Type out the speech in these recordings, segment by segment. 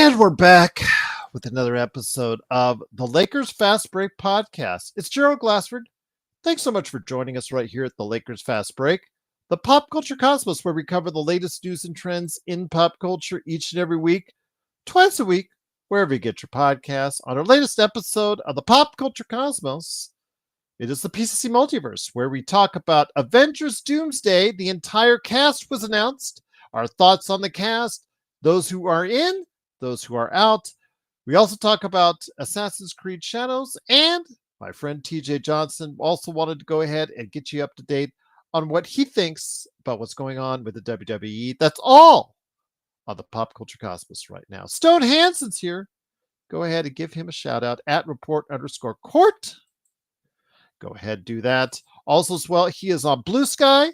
And we're back with another episode of the Lakers Fast Break podcast. It's Gerald Glassford. Thanks so much for joining us right here at the Lakers Fast Break, the pop culture cosmos, where we cover the latest news and trends in pop culture each and every week, twice a week, wherever you get your podcasts. On our latest episode of the Pop Culture Cosmos, it is the PCC Multiverse, where we talk about Avengers Doomsday. The entire cast was announced, our thoughts on the cast, those who are in, those who are out. We also talk about Assassin's Creed Shadows, and my friend TJ Johnson also wanted to go ahead and get you up to date on what he thinks about what's going on with the WWE. That's all on the Pop Culture Cosmos right now. Stone Hansen's here. Go ahead and give him a shout out at report_court. Go ahead, do that. Also as well, he is on Blue Sky.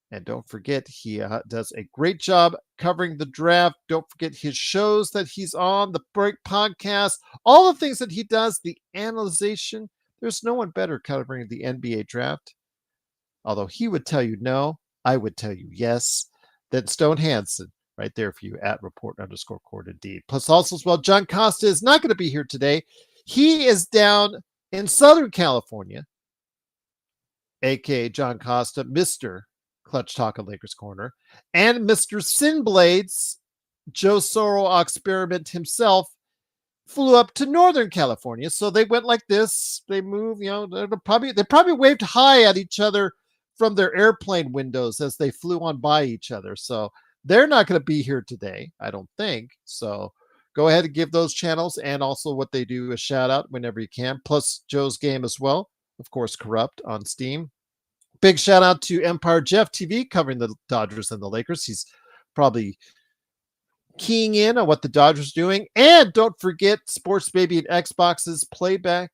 And don't forget, he does a great job covering the draft. Don't forget his shows that he's on, the Break Podcast, all the things that he does, the analyzation. There's no one better covering the NBA draft. Although he would tell you no, I would tell you yes. Then Stone Hansen, right there for you at report_court indeed. Plus also as well, John Costa is not going to be here today. He is down in Southern California, aka John Costa, Mr. Clutch Talk of Lakers Corner, and Mr. Sinblades, Joe Soro experiment himself, flew up to Northern California. So they went like this. They moved, they probably waved hi at each other from their airplane windows as they flew on by each other. So they're not going to be here today, I don't think. So go ahead and give those channels and also what they do a shout out whenever you can. Plus Joe's game as well. Of course, Corrupt on Steam. Big shout out to Empire Jeff TV covering the Dodgers and the Lakers. He's probably keying in on what the Dodgers are doing. And don't forget Sports Baby and Xbox's playback.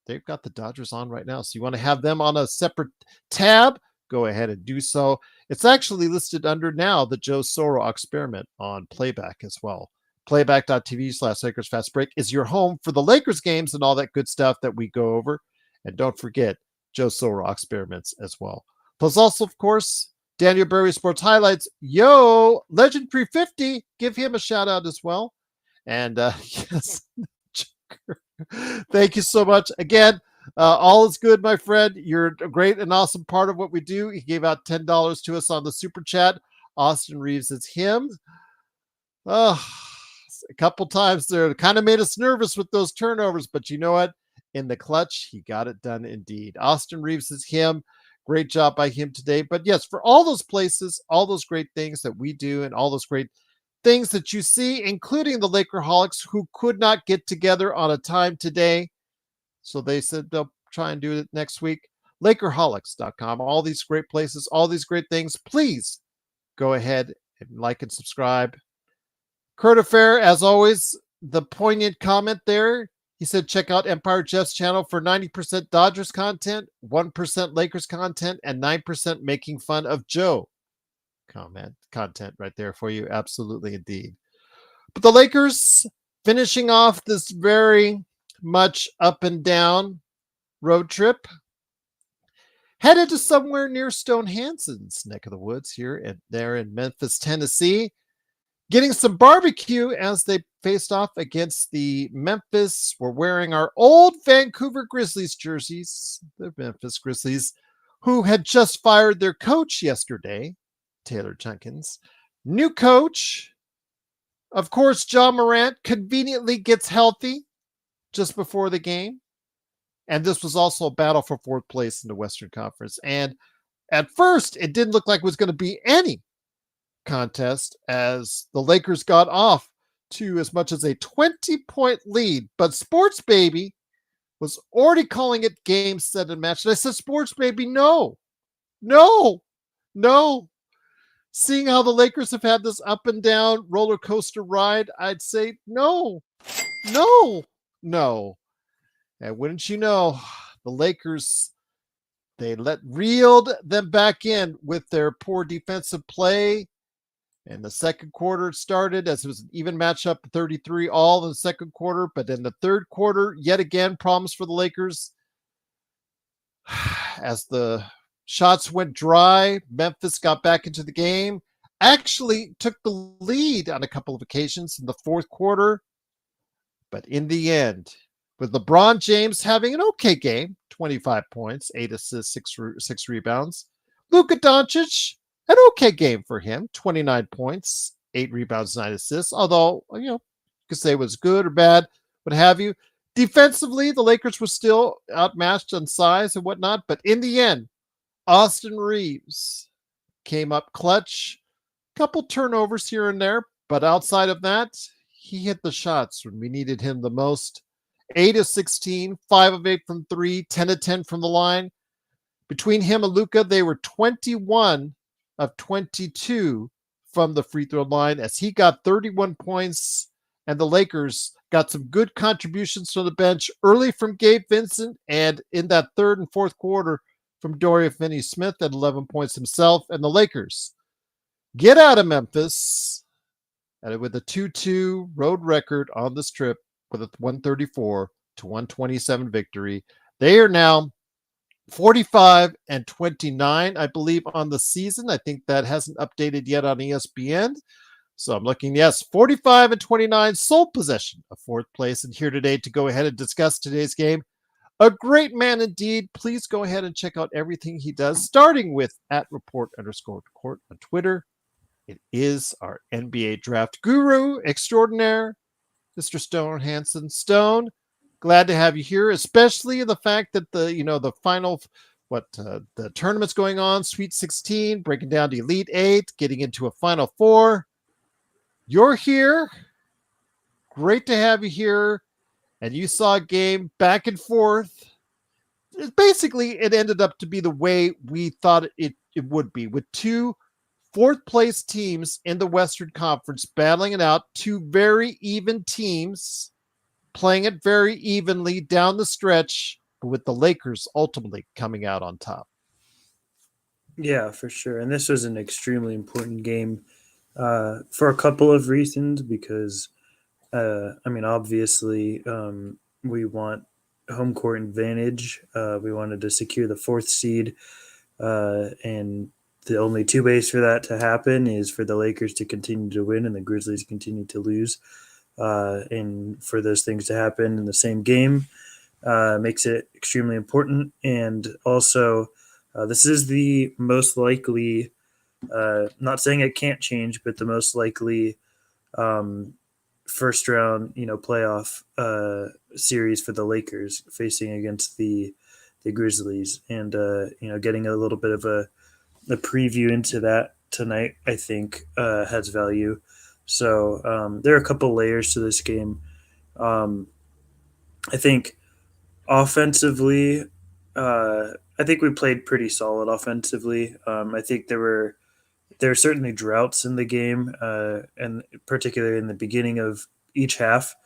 They've got the Dodgers on right now. So you want to have them on a separate tab, go ahead and do so. It's actually listed under now the Joe Soro experiment on playback as well. Playback.tv/Lakers Fast Break is your home for the Lakers games and all that good stuff that we go over. And don't forget Joe Soro experiments as well. Plus also, of course, Daniel Berry Sports Highlights. Yo, Legend 350, give him a shout out as well. And yes, thank you so much. Again, all is good, my friend. You're a great and awesome part of what we do. He gave out $10 to us on the super chat. Austin Reaves is him. A couple times there kind of made us nervous with those turnovers, but you know what? In the clutch, he got it done indeed. Austin Reaves is him. Great job by him today. But yes, for all those places, all those great things that we do and all those great things that you see, including the Lakerholics who could not get together on a time today. So they said they'll try and do it next week. Lakerholics.com. All these great places, all these great things. Please go ahead and like and subscribe. Kurt Affair, as always, the poignant comment there. He said, check out Empire Jeff's channel for 90% Dodgers content, 1% Lakers content, and 9% making fun of Joe content right there for you. Absolutely, indeed. But the Lakers finishing off this very much up and down road trip, headed to somewhere near Stone Hansen's neck of the woods there in Memphis, Tennessee. Getting some barbecue as they faced off against the Memphis. We're wearing our old Vancouver Grizzlies jerseys, the Memphis Grizzlies, who had just fired their coach yesterday, Taylor Jenkins. New coach. Of course, John Morant conveniently gets healthy just before the game. And this was also a battle for fourth place in the Western Conference. And at first, it didn't look like it was going to be any contest as the Lakers got off to as much as a 20-point lead. But Sports Baby was already calling it game, set, and match. And I said, Sports Baby, no. Seeing how the Lakers have had this up and down roller coaster ride, I'd say no. And wouldn't you know, the Lakers, they reeled them back in with their poor defensive play. And the second quarter started as it was an even matchup, 33 all in the second quarter. But in the third quarter, yet again, problems for the Lakers. As the shots went dry, Memphis got back into the game. actually took the lead on a couple of occasions in the fourth quarter. But in the end, with LeBron James having an okay game, 25 points, 8 assists, six rebounds. Luka Doncic, an okay game for him, 29 points, 8 rebounds, 9 assists. Although, you could say it was good or bad, what have you. Defensively, the Lakers were still outmatched on size and whatnot. But in the end, Austin Reaves came up clutch. Couple turnovers here and there, but outside of that, he hit the shots when we needed him the most. 8 of 16, 5 of 8 from 3, 10 of 10 from the line. Between him and Luka, they were 21 of 22 from the free throw line as he got 31 points, and the Lakers got some good contributions from the bench early from Gabe Vincent, and in that third and fourth quarter from Dorian Finney-Smith at 11 points himself, and the Lakers get out of Memphis and with a 2-2 road record on this trip with a 134-127 victory. They are now 45-29, I believe, on the season. I think that hasn't updated yet on ESPN. So I'm looking, yes, 45-29, sole possession of fourth place. And here today to go ahead and discuss today's game. A great man indeed. Please go ahead and check out everything he does, starting with @report_court on Twitter. It is our NBA draft guru extraordinaire, Mr. Stone Hansen. Stone, glad to have you here, especially the fact that the final, the tournament's going on, Sweet 16, breaking down to Elite 8, getting into a Final 4. You're here. Great to have you here. And you saw a game back and forth. Basically, it ended up to be the way we thought it would be, with two fourth place teams in the Western Conference battling it out, two very even teams playing it very evenly down the stretch, with the Lakers ultimately coming out on top. Yeah, for sure. And this was an extremely important game for a couple of reasons, because, obviously, we want home court advantage. We wanted to secure the fourth seed, and the only two ways for that to happen is for the Lakers to continue to win and the Grizzlies continue to lose. And for those things to happen in the same game makes it extremely important. And also, this is the most likely, not saying it can't change, but the most likely first round, playoff series for the Lakers facing against the Grizzlies. And, getting a little bit of a preview into that tonight, I think, has value. So there are a couple layers to this game. I think offensively, I think we played pretty solid offensively. I think there were certainly droughts in the game, and particularly in the beginning of each half.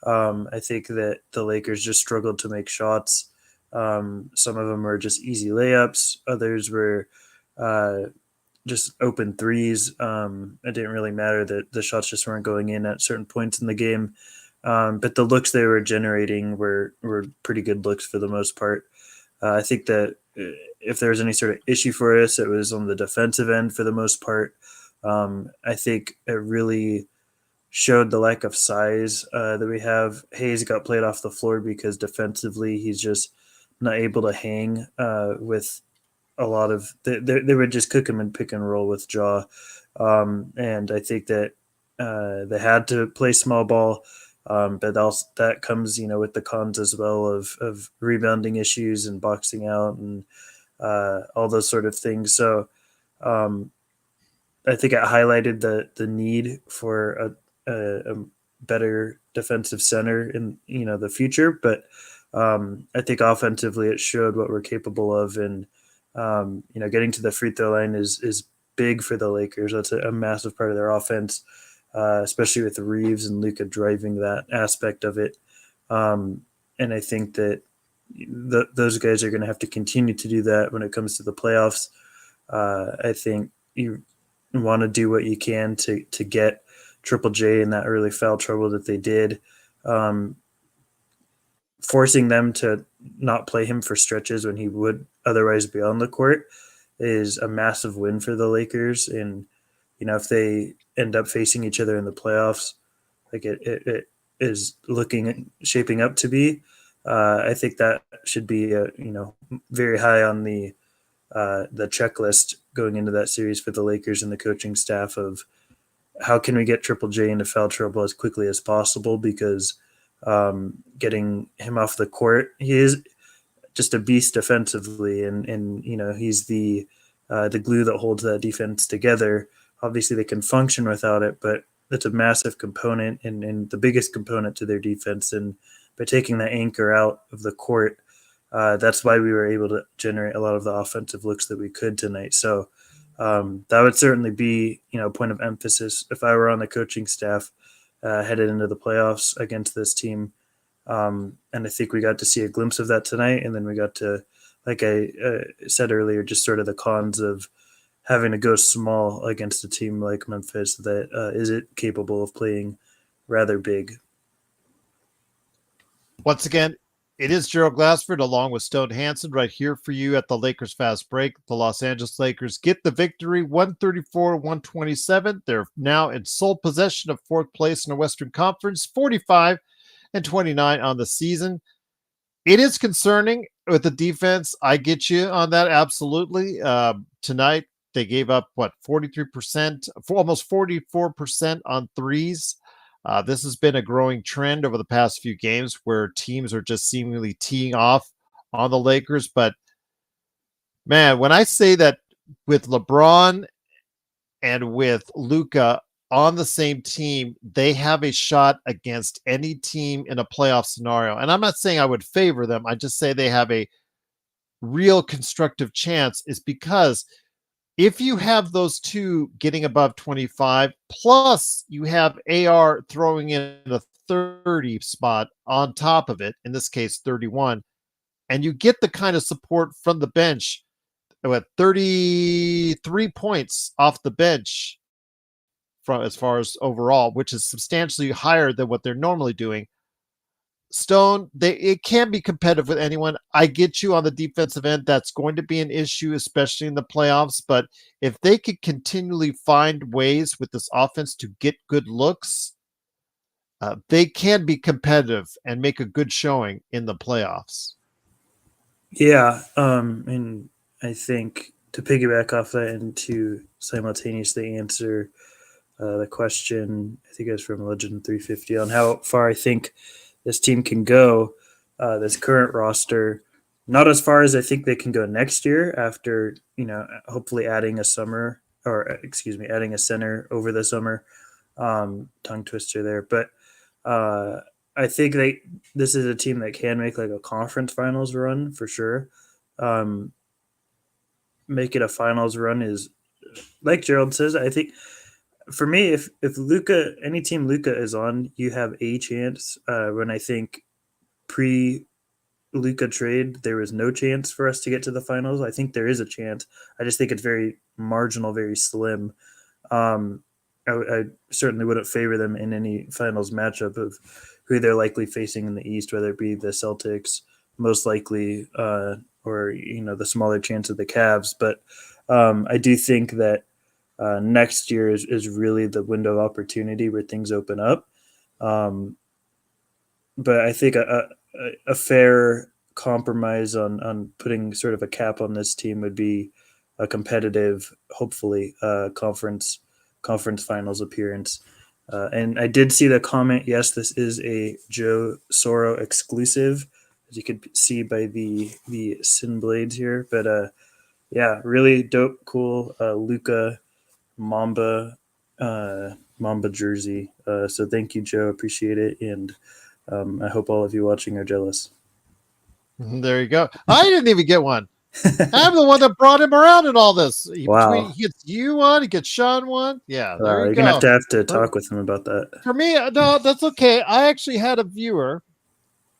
I think that the Lakers just struggled to make shots. Some of them were just easy layups. Others were just open threes. It didn't really matter that the shots just weren't going in at certain points in the game. But the looks they were generating were pretty good looks for the most part. I think that if there was any sort of issue for us, it was on the defensive end for the most part. I think it really showed the lack of size that we have. Hayes got played off the floor because defensively he's just not able to hang with a lot of they would just cook him and pick and roll with Jaw. And I think that they had to play small ball. But also that comes, with the cons as well of rebounding issues and boxing out and all those sort of things. So I think it highlighted the need for a better defensive center in the future. But I think offensively it showed what we're capable of, and getting to the free throw line is big for the Lakers. That's a massive part of their offense. Especially with Reaves and Luka driving that aspect of it. And I think that those guys are going to have to continue to do that when it comes to the playoffs. I think you want to do what you can to get Triple J in that early foul trouble that they did. Forcing them to not play him for stretches when he would otherwise be on the court is a massive win for the Lakers. And if they end up facing each other in the playoffs, like it is shaping up to be. I think that should be very high on the checklist going into that series for the Lakers and the coaching staff of how can we get Triple J into foul trouble as quickly as possible, because getting him off the court, he is just a beast defensively, and he's the glue that holds that defense together. Obviously, they can function without it, but that's a massive component and the biggest component to their defense. And by taking that anchor out of the court, that's why we were able to generate a lot of the offensive looks that we could tonight. So that would certainly be a point of emphasis if I were on the coaching staff headed into the playoffs against this team. And I think we got to see a glimpse of that tonight. And then we got to, like I said earlier, just sort of the cons of having to go small against a team like Memphis that is it capable of playing rather big. Once again, it is Gerald Glassford along with Stone Hansen right here for you at the Lakers Fast Break. The Los Angeles Lakers get the victory 134-127. They're now in sole possession of fourth place in the Western Conference, 45-29 on the season. It is concerning with the defense. I get you on that. Absolutely. Tonight, they gave up, 43%, almost 44% on threes. This has been a growing trend over the past few games where teams are just seemingly teeing off on the Lakers. But, man, when I say that with LeBron and with Luka on the same team, they have a shot against any team in a playoff scenario. And I'm not saying I would favor them. I just say they have a real constructive chance, is because if you have those two getting above 25, plus you have AR throwing in a 30 spot on top of it, in this case 31, and you get the kind of support from the bench with 33 points off the bench from as far as overall, which is substantially higher than what they're normally doing. Stone, it can be competitive with anyone. I get you on the defensive end. That's going to be an issue, especially in the playoffs. But if they could continually find ways with this offense to get good looks, they can be competitive and make a good showing in the playoffs. Yeah, and I think to piggyback off that and to simultaneously answer the question, I think it was from Legend 350, on how far I think this team can go, this current roster, not as far as I think they can go next year after, hopefully adding a center over the summer. Tongue twister there. But I think this is a team that can make like a conference finals run for sure. Make it a finals run is, like Gerald says, I think for me, if Luka, any team Luka is on, you have a chance. When I think pre-Luka trade, there was no chance for us to get to the finals. I think there is a chance. I just think it's very marginal, very slim. I certainly wouldn't favor them in any finals matchup of who they're likely facing in the East, whether it be the Celtics, most likely, or the smaller chance of the Cavs. But I do think that next year is really the window of opportunity where things open up. But I think a fair compromise on putting sort of a cap on this team would be a competitive, hopefully, conference finals appearance. And I did see the comment, yes, this is a Joe Soro exclusive, as you could see by the Sin Blades here. But yeah, really dope, cool Luka Mamba jersey. So thank you, Joe. Appreciate it. And I hope all of you watching are jealous. There you go. I didn't even get one. I'm the one that brought him around in all this. Wow. He gets you one, he gets Sean one. Yeah, there you you're go. Gonna have to talk with him about that. For me, no, that's okay. I actually had a viewer.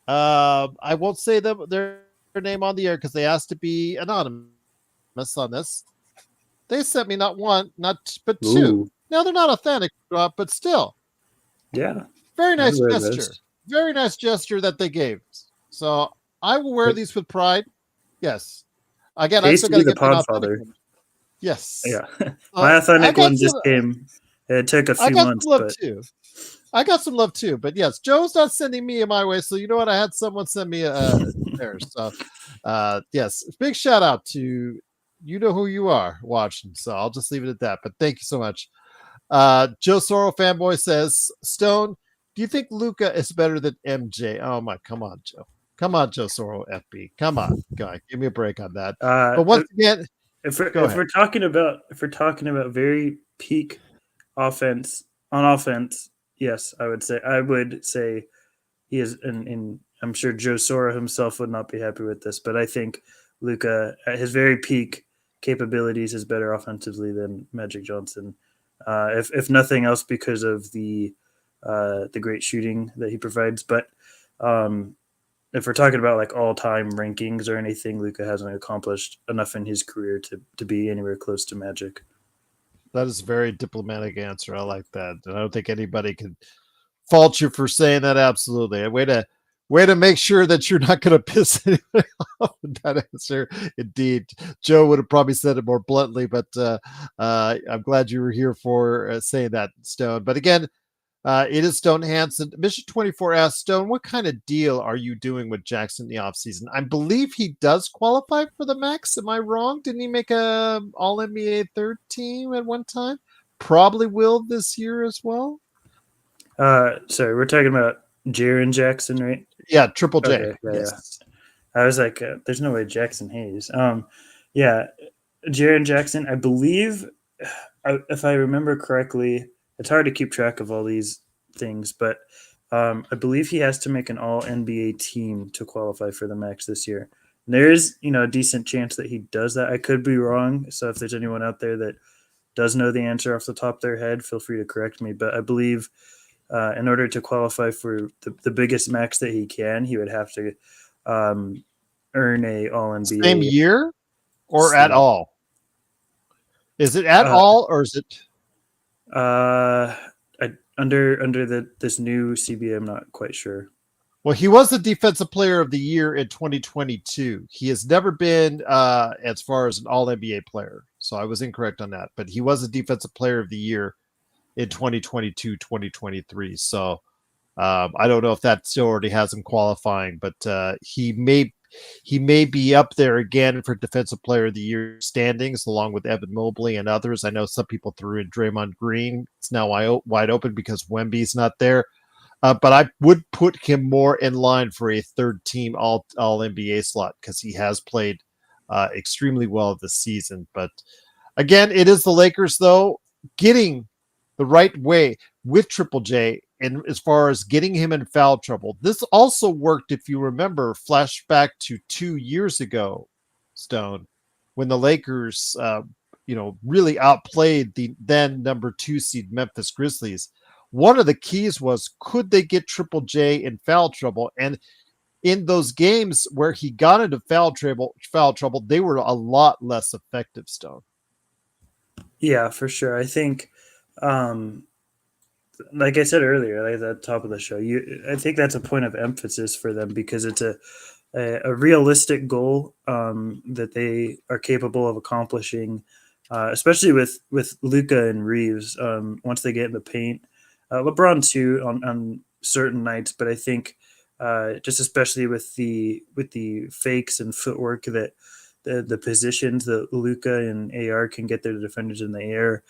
I won't say their name on the air because they asked to be anonymous on this. They sent me not one, but two. Ooh. Now they're not authentic, but still. Yeah. Very nice gesture. Very nice gesture that they gave. So I will wear these with pride. Yes. Again, I still got to get the Podfather. Yes. Yeah. My I authentic got one some. just came. It took a I few got months, some love but too. I got some love too. But yes, Joe's not sending me my way. So you know what? I had someone send me theirs. So yes, big shout out to you know who you are watching. So I'll just leave it at that. But thank you so much. Joe Soro fanboy says, Stone, do you think Luka is better than MJ? Oh my, come on, Joe. Come on, Joe Soro FB. Come on, guy. Give me a break on that. uh, But once again, if go ahead. we're talking about very peak offense, yes, I would say he is, and I'm sure Joe Sora himself would not be happy with this, but I think Luka at his very peak capabilities is better offensively than Magic Johnson. If nothing else, because of the great shooting that he provides. But um, if we're talking about like all time rankings or anything, Luka hasn't accomplished enough in his career to be anywhere close to Magic. That is a very diplomatic answer. I like that. And I don't think anybody can fault you for saying that. Absolutely. A way to make sure that you're not going to piss anybody off with that answer. Indeed. Joe would have probably said it more bluntly, but I'm glad you were here for saying that, Stone. But again, it is Stone Hansen. Mission 24 asks, Stone, what kind of deal are you doing with Jackson in the offseason? I believe he does qualify for the max. Am I wrong? Didn't he make a All-NBA third team at one time? Probably will this year as well. Sorry, we're talking about Jaren Jackson, right? Yeah, Triple J. Okay, yeah. Yes. I was like, there's no way Jackson Hayes. Yeah, Jaren Jackson, I believe, if I remember correctly, it's hard to keep track of all these things, but I believe he has to make an All NBA team to qualify for the max this year. And there is, a decent chance that he does that. I could be wrong, so if there's anyone out there that does know the answer off the top of their head, feel free to correct me. But I believe in order to qualify for the biggest max that he can, he would have to earn a All Same NBA year or at slot. all? Is it at Uh, all or is it? uh, under this new CBA, I'm not quite sure. Well, he was the defensive player of the year in 2022. He has never been as far as an all NBA player. So I was incorrect on that, but he was a defensive player of the year in 2022, 2023. So I don't know if that still already has him qualifying, but he may be up there again for defensive player of the year standings, along with Evan Mobley and others. I know some people threw in Draymond Green. It's now wide open because Wemby's not there. But I would put him more in line for a third team all NBA slot because he has played extremely well this season. But again, it is the Lakers, though, getting the right way with Triple J. And as far as getting him in foul trouble, this also worked, if you remember, flashback to 2 years ago, Stone, when the Lakers, really outplayed the then number 2 seed Memphis Grizzlies. One of the keys was, could they get Triple J in foul trouble? And in those games where he got into foul trouble, they were a lot less effective, Stone. Yeah, for sure. I think, like I said earlier, like at the top of the show, I think that's a point of emphasis for them because it's a realistic goal that they are capable of accomplishing, especially with Luka and Reeves once they get in the paint. LeBron too on certain nights, but I think just especially with the fakes and footwork that the positions that Luka and AR can get their defenders in the air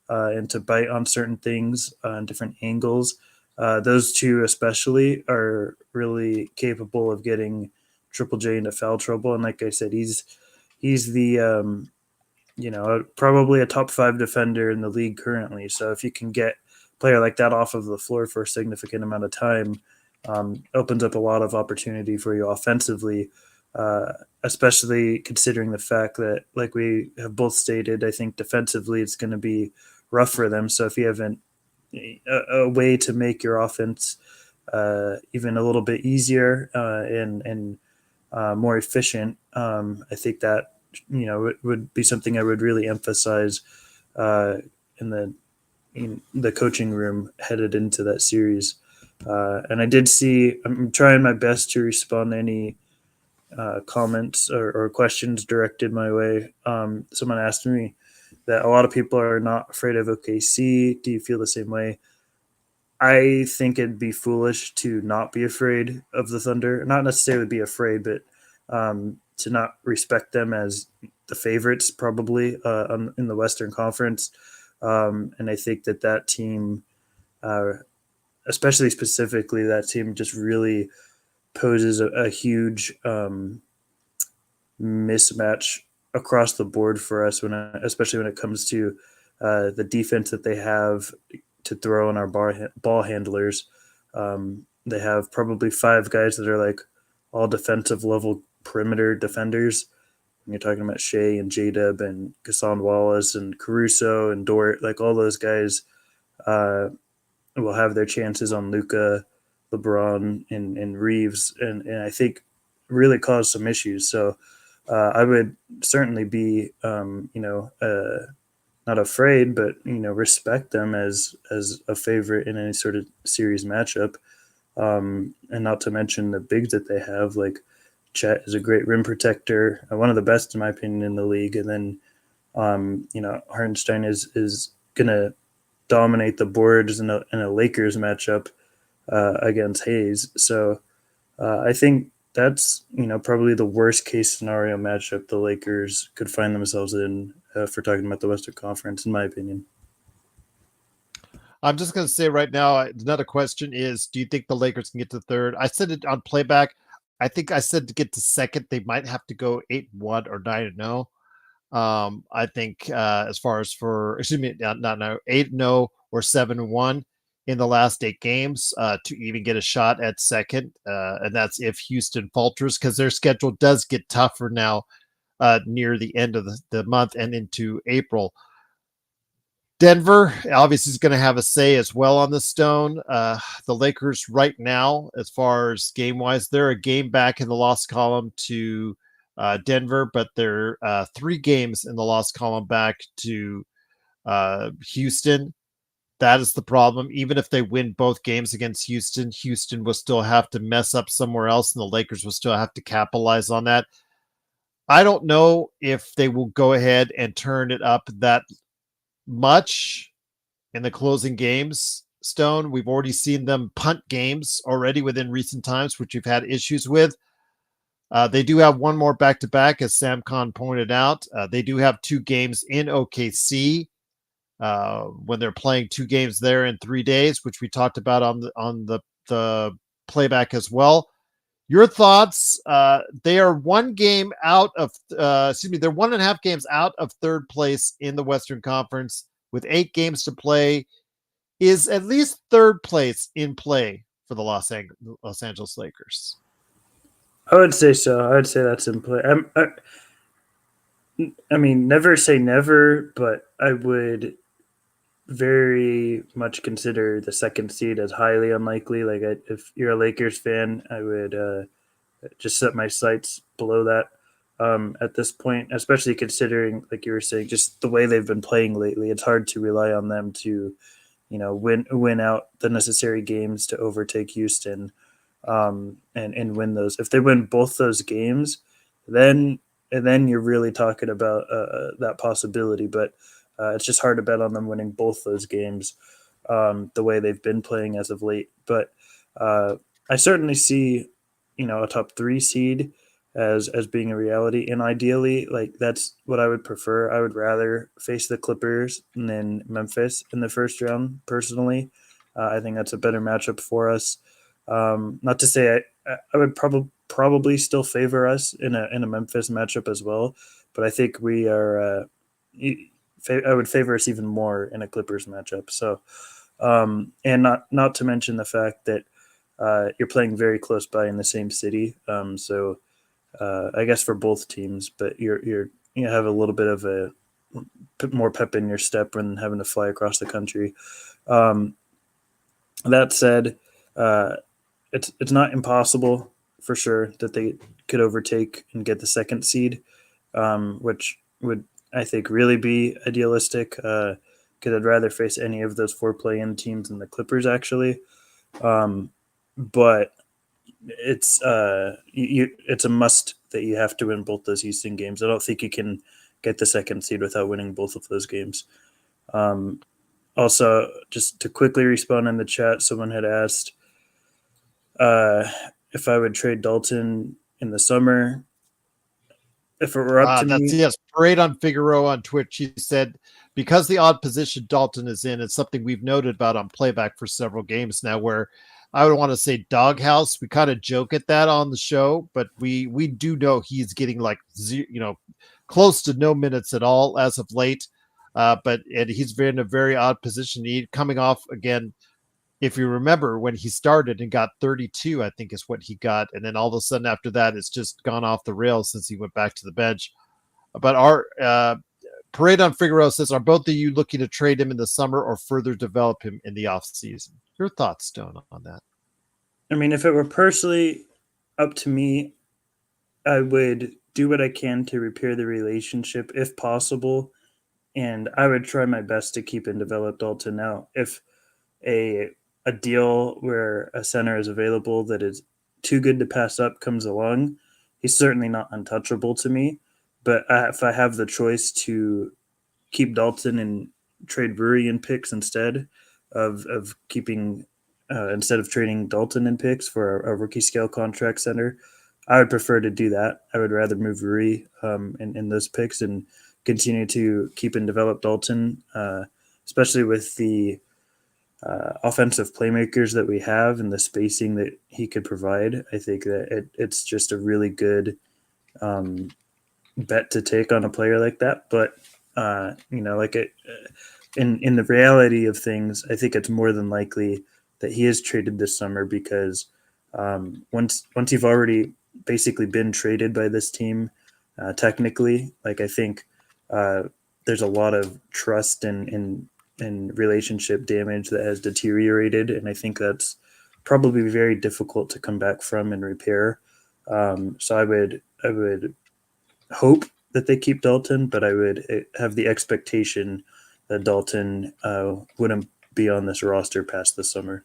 and to bite on certain things on different angles. Those two especially are really capable of getting Triple J into foul trouble, and like I said, he's the probably a top 5 defender in the league currently. So if you can get a player like that off of the floor for a significant amount of time, opens up a lot of opportunity for you offensively, especially considering the fact that, like we have both stated, I think defensively it's going to be rough for them. So if you have a way to make your offense even a little bit easier and more efficient, I think that it would be something I would really emphasize in the coaching room headed into that series. And I did see. I'm trying my best to respond to any comments or questions directed my way. Someone asked me that a lot of people are not afraid of OKC. Do you feel the same way? I think it'd be foolish to not be afraid of the Thunder. Not necessarily be afraid, but to not respect them as the favorites, probably in the Western Conference. And I think that team, uh, especially specifically, that team just really poses a huge mismatch across the board for us especially when it comes to the defense that they have to throw on our ball handlers. They have probably 5 guys that are like all defensive level perimeter defenders. And you're talking about Shea and J-Dub and Gasson Wallace and Caruso and Dort, like all those guys will have their chances on Luka, LeBron, and Reaves, and I think really cause some issues. So I would certainly be, not afraid, but respect them as a favorite in any sort of series matchup. And not to mention the bigs that they have, like Chet is a great rim protector, one of the best in my opinion in the league, and then Hartenstein is gonna dominate the boards in a Lakers matchup against Hayes. So I think that's probably the worst case scenario matchup the Lakers could find themselves in for talking about the Western Conference, in my opinion. I'm just going to say right now, another question is, do you think the Lakers can get to third? I said it on playback. I think I said to get to second, they might have to go 8-1 or 9-0. I think as far as excuse me, not 8-0 or 7-1 in the last 8 games to even get a shot at second. And that's if Houston falters, because their schedule does get tougher now near the end of the month and into April. Denver obviously is going to have a say as well on the stone. The Lakers right now, as far as game-wise, they're a game back in the loss column to Denver, but they're 3 games in the loss column back to Houston. That is the problem. Even if they win both games against Houston, Houston will still have to mess up somewhere else, and the Lakers will still have to capitalize on that. I don't know if they will go ahead and turn it up that much in the closing games, Stone. We've already seen them punt games already within recent times, which we've had issues with. They do have one more back-to-back, as Sam Khan pointed out. They do have 2 games in OKC when they're playing 2 games there in 3 days, which we talked about on the playback as well. Your thoughts? They are 1 game out of, they're 1.5 games out of third place in the Western Conference with 8 games to play. Is at least third place in play for the Los Angeles Lakers? I would say so. I would say that's in play. I mean, never say never, but I would very much consider the second seed as highly unlikely. Like, if you're a Lakers fan, I would just set my sights below that at this point, especially considering, like you were saying, just the way they've been playing lately. It's hard to rely on them to, win out the necessary games to overtake Houston and win those. If they win both those games, then you're really talking about that possibility. But it's just hard to bet on them winning both those games the way they've been playing as of late. But I certainly see, a top 3 seed as being a reality. And ideally, like, that's what I would prefer. I would rather face the Clippers than Memphis in the first round, personally. I think that's a better matchup for us. Not to say I would probably still favor us in a Memphis matchup as well, but I think we are. I would favor us even more in a Clippers matchup. So, and not to mention the fact that you're playing very close by in the same city. So I guess for both teams, but you have a little bit of a more pep in your step when having to fly across the country. That said, it's not impossible for sure that they could overtake and get the second seed, which would, I think, really be idealistic. Because I'd rather face any of those 4 play-in teams than the Clippers, actually. But it's it's a must that you have to win both those Houston games. I don't think you can get the second seed without winning both of those games. Also, just to quickly respond in the chat, someone had asked if I would trade Dalton in the summer. If it were up to That's me, yes. Parade on Figueroa on Twitch. He said because the odd position Dalton is in, it's something we've noted about on playback for several games now. Where I would want to say doghouse. We kind of joke at that on the show, but we do know he's getting like close to no minutes at all as of late. And he's been in a very odd position. He coming off again. If you remember when he started and got 32, I think is what he got. And then all of a sudden after that, it's just gone off the rails since he went back to the bench. But our Parade on Figueroa says, are both of you looking to trade him in the summer or further develop him in the offseason? Your thoughts, Stone, on that? I mean, if it were personally up to me, I would do what I can to repair the relationship if possible. And I would try my best to keep and develop Dalton now. If a deal where a center is available that is too good to pass up comes along, he's certainly not untouchable to me. But if I have the choice to keep Dalton and trade Rui in picks instead of keeping instead of trading Dalton in picks for a rookie scale contract center, I would prefer to do that. I would rather move Rui in those picks and continue to keep and develop Dalton, especially with the offensive playmakers that we have and the spacing that he could provide. I think that it's just a really good bet to take on a player like that. But in the reality of things, I think it's more than likely that he is traded this summer because once you've already basically been traded by this team, technically, like I think there's a lot of trust and relationship damage that has deteriorated, and I think that's probably very difficult to come back from and repair. So I would hope that they keep Dalton, but I would have the expectation that Dalton wouldn't be on this roster past the summer.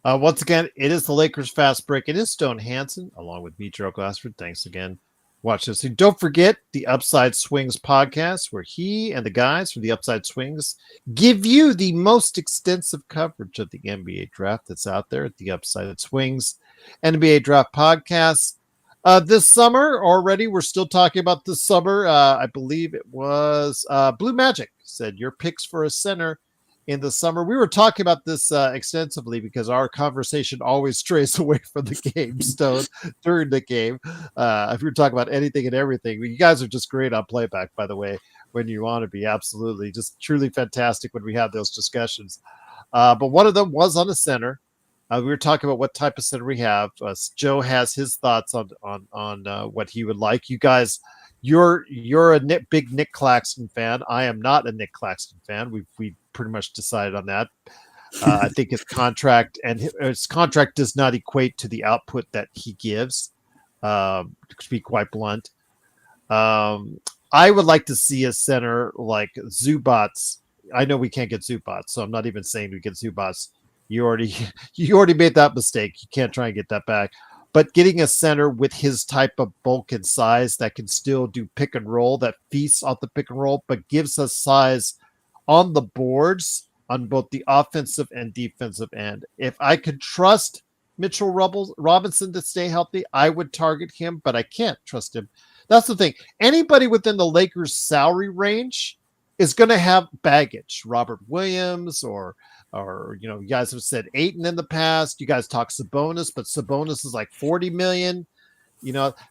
Once again, it is the Lakers Fast Break. It is Stone Hansen along with me, Joe Glassford. Thanks again. Watch this. And don't forget the Upside Swings podcast, where he and the guys from the Upside Swings give you the most extensive coverage of the NBA draft that's out there at the Upside Swings NBA Draft Podcast. This summer already, we're still talking about this summer. I believe it was Blue Magic said your picks for a center in the summer. We were talking about this extensively because our conversation always strays away from the game, Stone, during the game. If we were talking about anything and everything, you guys are just great on playback, by the way, when you want to be. Absolutely. Just truly fantastic when we have those discussions. But one of them was on the center. We were talking about what type of center we have. Joe has his thoughts on what he would like. You guys, you're a big Nick Claxton fan. I am not a Nick Claxton fan. We pretty much decided on that. I think his contract does not equate to the output that he gives. To be quite blunt, I would like to see a center like Zubats. I know we can't get Zubats, so I'm not even saying we get Zubats. You already made that mistake. You can't try and get that back. But getting a center with his type of bulk and size that can still do pick and roll, that feasts off the pick and roll, but gives us size on the boards on both the offensive and defensive end. If I could trust Mitchell Robinson to stay healthy, I would target him, but I can't trust him. That's the thing. Anybody within the Lakers' salary range is going to have baggage. Robert Williams or you guys have said Ayton in the past. You guys talk Sabonis, but Sabonis is like 40 million.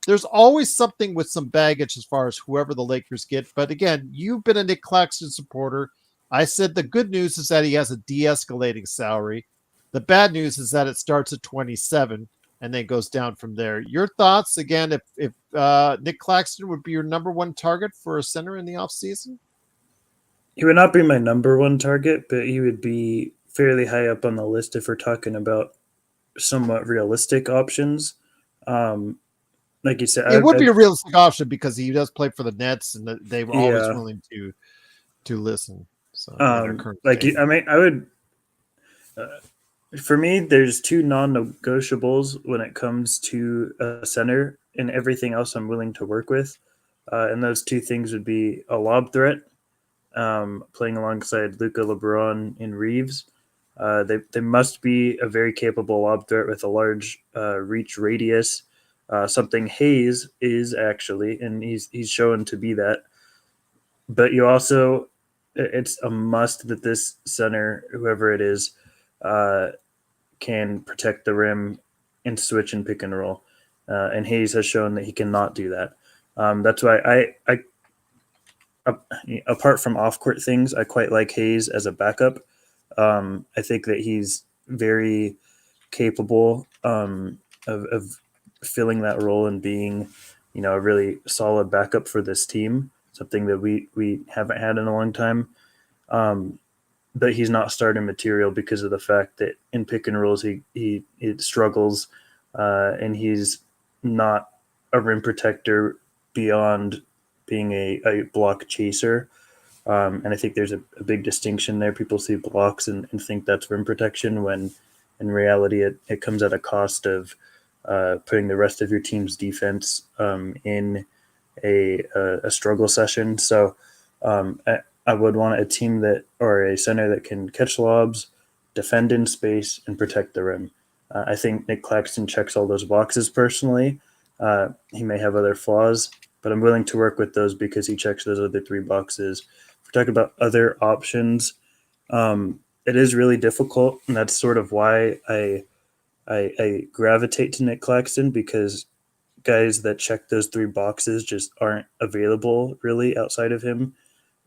There's always something with some baggage as far as whoever the Lakers get. But again, you've been a Nick Claxton supporter. I said the good news is that he has a de-escalating salary. The bad news is that it starts at 27 and then goes down from there. Your thoughts, again, if Nick Claxton would be your number one target for a center in the offseason? He would not be my number one target, but he would be fairly high up on the list if we're talking about somewhat realistic options. Like you said, it would be a realistic option because he does play for the Nets, and they were always willing to listen. So, I would. For me, there's two non-negotiables when it comes to a center, and everything else I'm willing to work with. And those two things would be a lob threat, playing alongside Luka, LeBron, and Reaves. They must be a very capable lob threat with a large reach radius, something Hayes is actually, and he's shown to be that. But you also, it's a must that this center, whoever it is, uh, can protect the rim and switch and pick and roll. And Hayes has shown that he cannot do that. That's why apart from off court things, I quite like Hayes as a backup. I think that he's very capable of filling that role and being, a really solid backup for this team. Something that we haven't had in a long time. Um, but he's not starting material because of the fact that in pick and rolls he struggles, and he's not a rim protector beyond being a block chaser. And I think there's a big distinction there. People see blocks and think that's rim protection when in reality it comes at a cost of putting the rest of your team's defense in a struggle session. So I would want a team that or a center that can catch lobs, defend in space, and protect the rim. I think Nick Claxton checks all those boxes personally. He may have other flaws, but I'm willing to work with those because he checks those other three boxes. If we're talking about other options, it is really difficult, and that's sort of why I gravitate to Nick Claxton because guys that check those three boxes just aren't available really outside of him.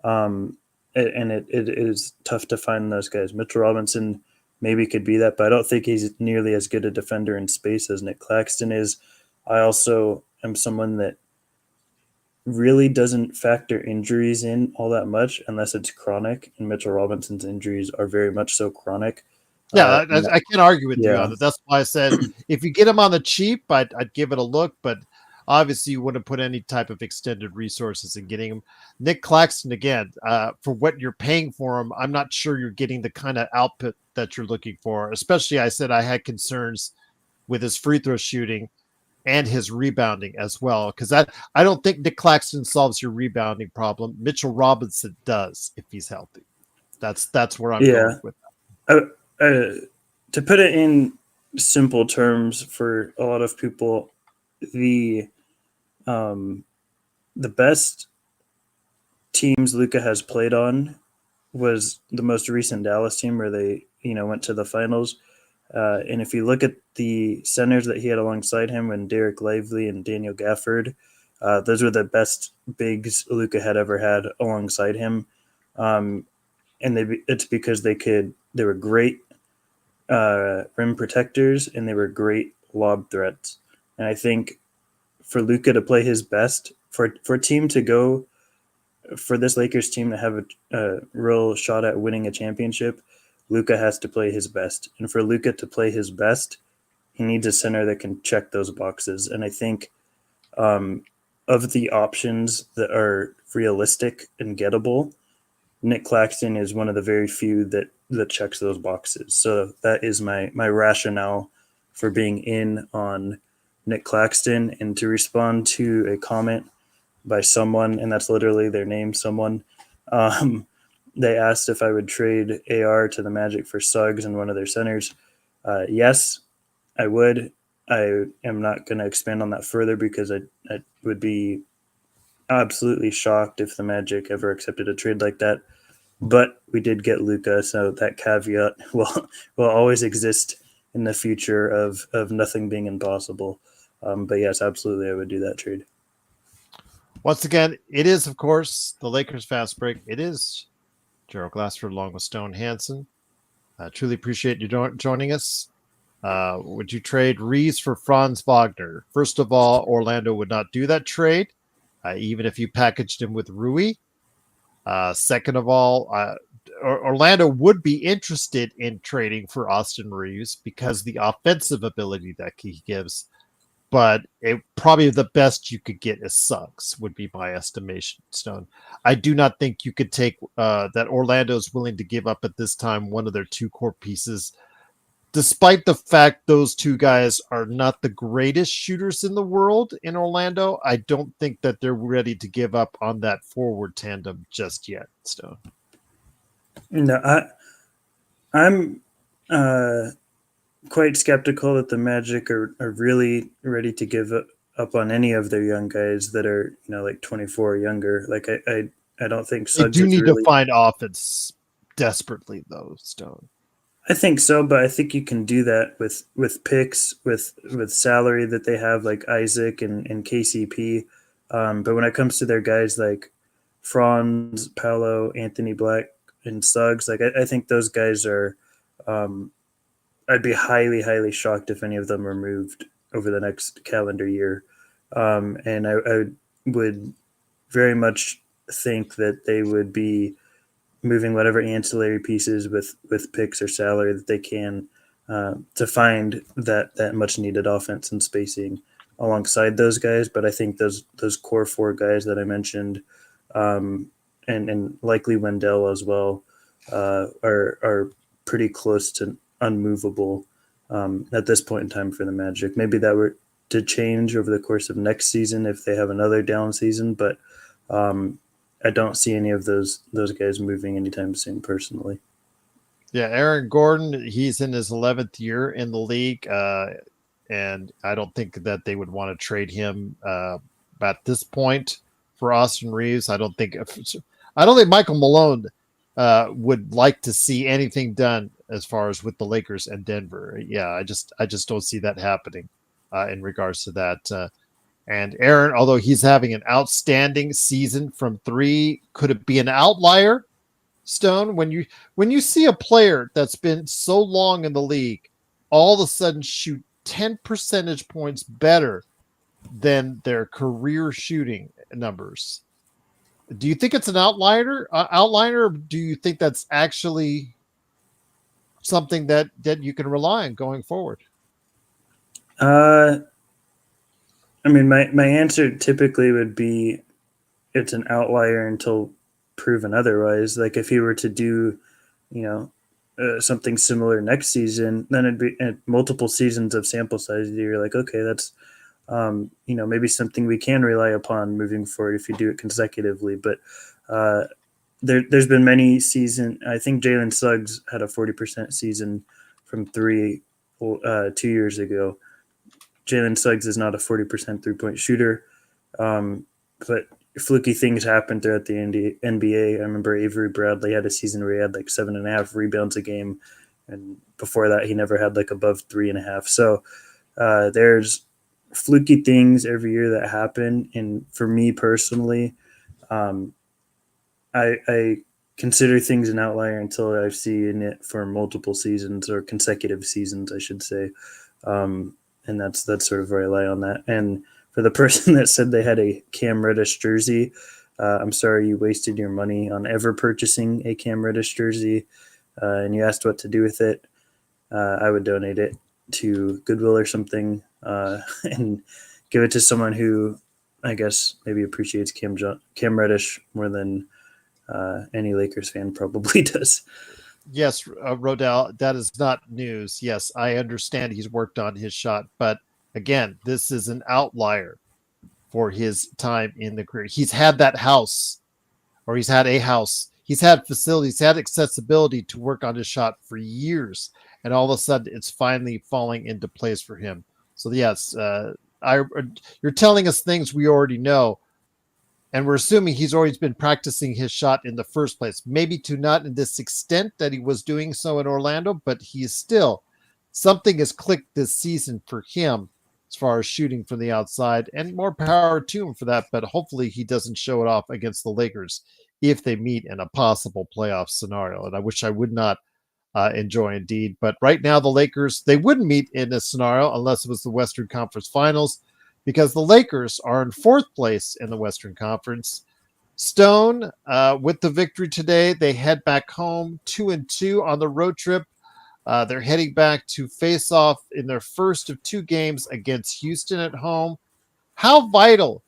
And it is tough to find those guys. Mitchell Robinson maybe could be that, but I don't think he's nearly as good a defender in space as Nick Claxton is. I also am someone that really doesn't factor injuries in all that much unless it's chronic, and Mitchell Robinson's injuries are very much so chronic. Yeah, I can't argue with you Yeah, on that. That's why I said if you get him on the cheap, I'd give it a look, but obviously you wouldn't put any type of extended resources in getting him. Nick Claxton, again, for what you're paying for him, I'm not sure you're getting the kind of output that you're looking for. Especially, I said I had concerns with his free throw shooting and his rebounding as well, because I don't think Nick Claxton solves your rebounding problem. Mitchell Robinson does if he's healthy. That's where I'm yeah. going with Uh, uh, to put it in simple terms for a lot of people, the um, the best teams Luka has played on was the most recent Dallas team where they went to the finals. And if you look at the centers that he had alongside him, when Derek Lively and Daniel Gafford, those were the best bigs Luka had ever had alongside him. Um, and it's because they were great rim protectors and they were great lob threats. And I think for Luka to play his best, for a team to go for this Lakers team to have a real shot at winning a championship, Luka has to play his best. And for Luka to play his best, he needs a center that can check those boxes. And I think um, of the options that are realistic and gettable, Nick Claxton is one of the very few that checks those boxes. So that is my rationale for being in on Nick Claxton. And to respond to a comment by someone, and that's literally their name, someone. Um, they asked if I would trade AR to the Magic for Suggs and one of their centers. Yes, I would. I am not going to expand on that further because I would be absolutely shocked if the Magic ever accepted a trade like that. But we did get Luka, so that caveat will always exist in the future of nothing being impossible. But yes, absolutely, I would do that trade. Once again, it is, of course, the Lakers Fast Break. It is Gerald Glassford along with Stone Hansen. Truly appreciate you joining us. Would you trade Reeves for Franz Wagner? First of all, Orlando would not do that trade, even if you packaged him with Rui. Second of all, Orlando would be interested in trading for Austin Reaves because the offensive ability that he gives, but probably the best you could get is Suggs, would be my estimation, Stone. I do not think you could take that Orlando is willing to give up at this time one of their two core pieces despite the fact those two guys are not the greatest shooters in the world in Orlando, I don't think that they're ready to give up on that forward tandem just yet. Stone. No, I'm quite skeptical that the Magic are really ready to give up on any of their young guys that are, like 24 or younger. Like I don't think They Suggs do is need to really. find offense desperately, though, Stone. I think so, but I think you can do that with picks, with salary that they have, like Isaac and KCP. But when it comes to their guys like Franz, Paolo, Anthony Black, and Suggs, like I think those guys are. Um, I'd be highly, highly shocked if any of them are moved over the next calendar year, and I would very much think that they would be moving whatever ancillary pieces with picks or salary that they can to find that much needed offense and spacing alongside those guys. But I think those core four guys that I mentioned, and likely Wendell as well, are pretty close to unmovable at this point in time for the Magic. Maybe that were to change over the course of next season if they have another down season, but I don't see any of those guys moving anytime soon, personally. Yeah, Aaron Gordon, he's in his 11th year in the league, and I don't think that they would want to trade him at this point for Austin Reaves. I don't think Michael Malone would like to see anything done as far as with the Lakers and Denver. Yeah, I just don't see that happening in regards to that. And Aaron, although he's having an outstanding season from three, could it be an outlier, Stone? When you see a player that's been so long in the league all of a sudden shoot 10 percentage points better than their career shooting numbers, do you think it's an outlier, or do you think that's actually something that you can rely on going forward? Uh, I mean, my answer typically would be it's an outlier until proven otherwise. Like if he were to do, you know, something similar next season, then it'd be multiple seasons of sample size. You're like, okay, that's maybe something we can rely upon moving forward if you do it consecutively. But uh, there's been many season. I think Jalen Suggs had a 40% season from three 2 years ago. Jalen Suggs is not a 40% 3-point shooter, but fluky things happen throughout the NBA. I remember Avery Bradley had a season where he had like 7.5 rebounds a game, and before that he never had like above 3.5. So there's fluky things every year that happen, and for me personally, um, I consider things an outlier until I've seen it for multiple seasons or consecutive seasons, I should say. And that's sort of where I lie on that. And for the person that said they had a Cam Reddish jersey, I'm sorry you wasted your money on ever purchasing a Cam Reddish jersey, and you asked what to do with it. I would donate it to Goodwill or something, and give it to someone who I guess maybe appreciates Cam Reddish more than any Lakers fan probably does. Yes, Rodell, that is not news. Yes, I understand he's worked on his shot, but again, this is an outlier for his time in the career. He's had that house, or he's had a house. He's had facilities, had accessibility to work on his shot for years, and all of a sudden, it's finally falling into place for him. So yes, you're telling us things we already know, and we're assuming he's always been practicing his shot in the first place. Maybe to not in this extent that he was doing so in Orlando, but he's still something has clicked this season for him as far as shooting from the outside, and more power to him for that. But hopefully he doesn't show it off against the Lakers if they meet in a possible playoff scenario. And I wish I would not enjoy indeed. But right now, the Lakers, they wouldn't meet in a scenario unless it was the Western Conference Finals, because the Lakers are in fourth place in the Western Conference. Stone, with the victory today, they head back home 2-2 on the road trip. They're heading back to face off in their first of two games against Houston at home. How vital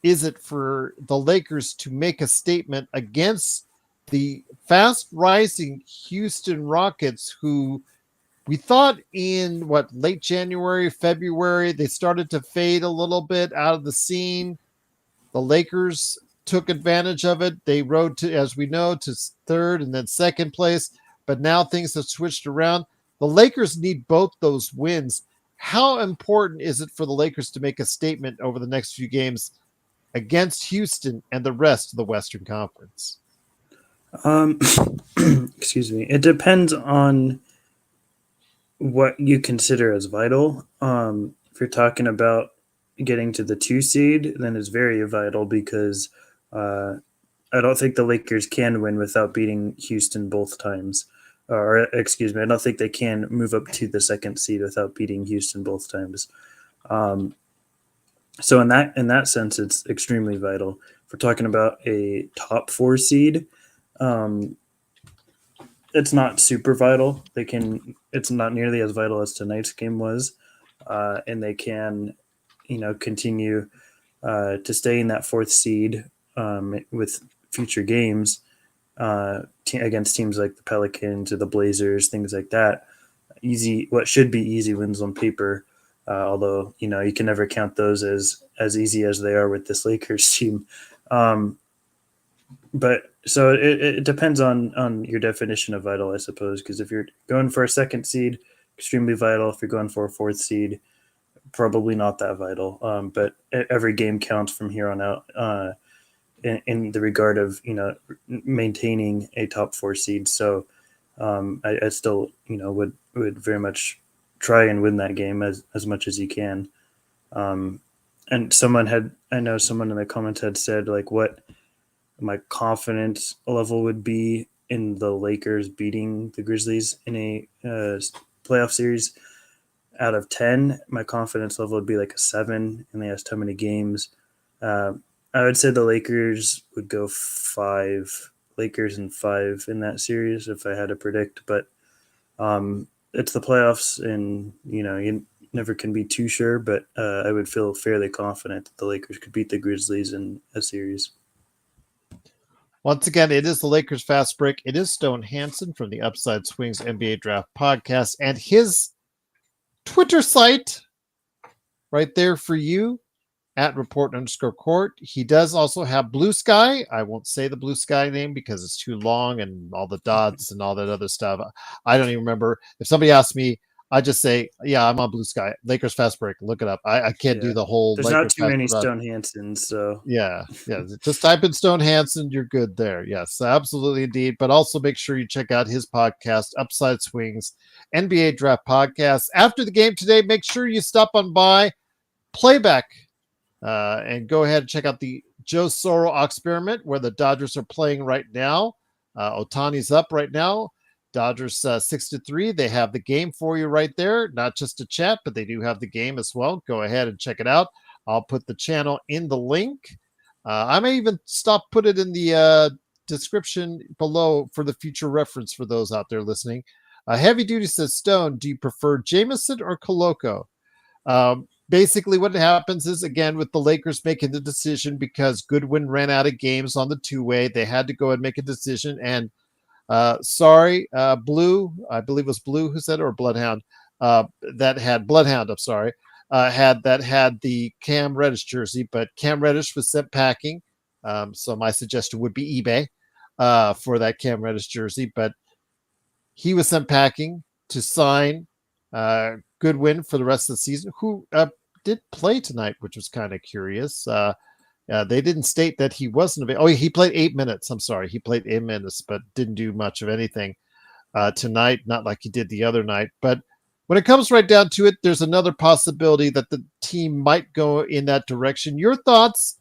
is it for the Lakers to make a statement against the fast rising Houston Rockets, who We thought in late January, February, they started to fade a little bit out of the scene. The Lakers took advantage of it. They rode to, as we know, to third and then second place. But now things have switched around. The Lakers need both those wins. How important is it for the Lakers to make a statement over the next few games against Houston and the rest of the Western Conference? Excuse me. It depends on what you consider as vital. If you're talking about getting to the 2 seed, then it's very vital because I don't think the Lakers can win without beating Houston both times. Or excuse me, I don't think they can move up to the 2nd seed without beating Houston both times. So in that sense, it's extremely vital. If we're talking about a top 4 seed, it's not super vital. It's not nearly as vital as tonight's game was, and they can, continue to stay in that 4th seed with future games against teams like the Pelicans or the Blazers, things like that. What should be easy wins on paper, although you can never count those as easy as they are with this Lakers team. But so it depends on your definition of vital, I suppose, because if you're going for a 2nd seed, extremely vital. If you're going for a 4th seed, probably not that vital. But every game counts from here on out in the regard of maintaining a top 4 seed. So I still would very much try and win that game as much as you can. And I know someone in the comments had said like what my confidence level would be in the Lakers beating the Grizzlies in a playoff series. Out of 10, my confidence level would be like a 7 in the last how many games. I would say the Lakers would go 5, Lakers and 5 in that series if I had to predict. But it's the playoffs, and you never can be too sure. But I would feel fairly confident that the Lakers could beat the Grizzlies in a series. Once again, it is the Lakers Fast Break. It is Stone Hansen from the Upside Swings NBA Draft Podcast and his Twitter site right there for you at report_court. He does also have Blue Sky. I won't say the Blue Sky name because it's too long and all the dots and all that other stuff. I don't even remember. If somebody asks me, I just say, yeah, I'm on Blue Sky. Lakers Fast Break. Look it up. I can't do the whole There's Lakers not too many Fast Stone Hansens, so yeah. Just type in Stone Hansen. You're good there. Yes, absolutely indeed. But also make sure you check out his podcast, Upside Swings, NBA Draft Podcast. After the game today, make sure you stop on by Playback and go ahead and check out the Joe Soro experiment where the Dodgers are playing right now. Otani's up right now. Dodgers 6-3. They have the game for you right there. Not just a chat, but they do have the game as well. Go ahead and check it out. I'll put the channel in the link. I may even put it in the description below for the future reference for those out there listening. Heavy Duty says, Stone, do you prefer Jameson or Coloco? Basically, what happens is, again, with the Lakers making the decision because Goodwin ran out of games on the two-way, they had to go and make a decision. And Blue, I believe it was Blue who said it, or Bloodhound, that had Bloodhound, I'm sorry, had the Cam Reddish jersey, but Cam Reddish was sent packing. So my suggestion would be eBay for that Cam Reddish jersey, but he was sent packing to sign Goodwin for the rest of the season, who did play tonight, which was kind of curious. They didn't state that he wasn't available. Oh, he played 8 minutes. I'm sorry. He played 8 minutes, but didn't do much of anything tonight, not like he did the other night. But when it comes right down to it, there's another possibility that the team might go in that direction. Your thoughts?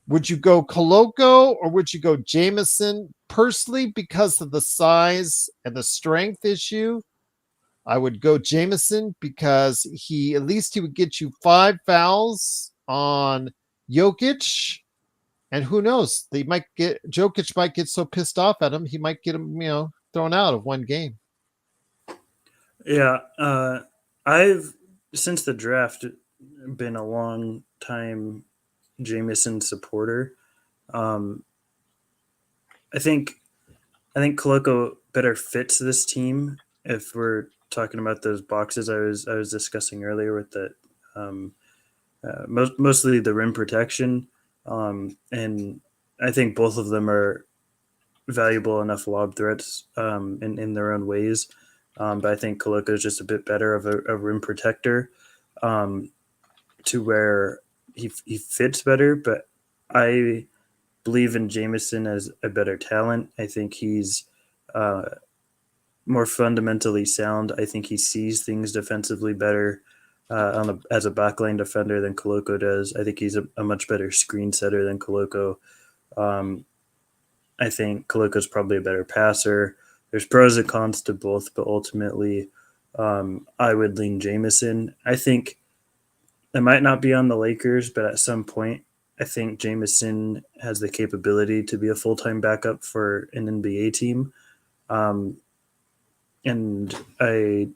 Would you go Coloco or would you go Jameson? Personally, because of the size and the strength issue, I would go Jameson because he would get you 5 fouls on Jokic. And who knows? Jokic might get so pissed off at him, he might get him, thrown out of one game. Yeah, I've since the draft been a long time Jameson supporter. I think Coloco better fits this team if we're talking about those boxes I was discussing earlier with the mostly the rim protection, and I think both of them are valuable enough lob threats in their own ways. But I think Koloko is just a bit better of a rim protector, to where he fits better. But I believe in Jameson as a better talent. I think he's uh, more fundamentally sound. I think he sees things defensively better as a backline defender than Koloko does. I think he's a much better screen setter than Koloko. Um, I think Koloko's probably a better passer. There's pros and cons to both, but ultimately, I would lean Jameson. I think it might not be on the Lakers, but at some point, I think Jameson has the capability to be a full time backup for an NBA team. Um, and I'd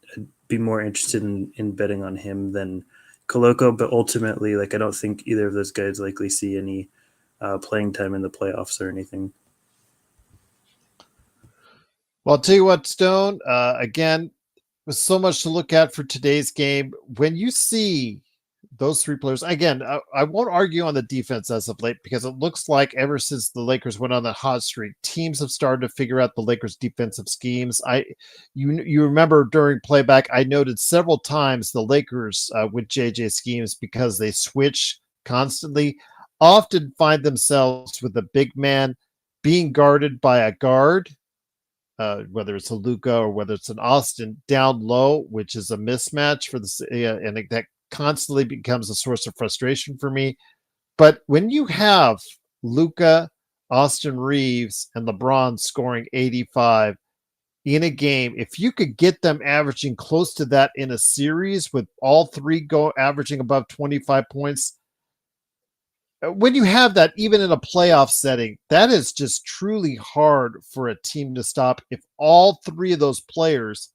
be more interested in betting on him than Koloko. But ultimately, like, I don't think either of those guys likely see any playing time in the playoffs or anything. Well, I'll tell you what, Stone, again, with so much to look at for today's game, when you see those three players, again, I won't argue on the defense as of late because it looks like ever since the Lakers went on that hot streak, teams have started to figure out the Lakers' defensive schemes. You remember during playback, I noted several times the Lakers with JJ schemes because they switch constantly, often find themselves with a big man being guarded by a guard, whether it's a Luka or whether it's an Austin down low, which is a mismatch for the and that constantly becomes a source of frustration for me. But when you have Luka, Austin Reaves, and LeBron scoring 85 in a game, if you could get them averaging close to that in a series with all three go averaging above 25 points, when you have that, even in a playoff setting, that is just truly hard for a team to stop if all three of those players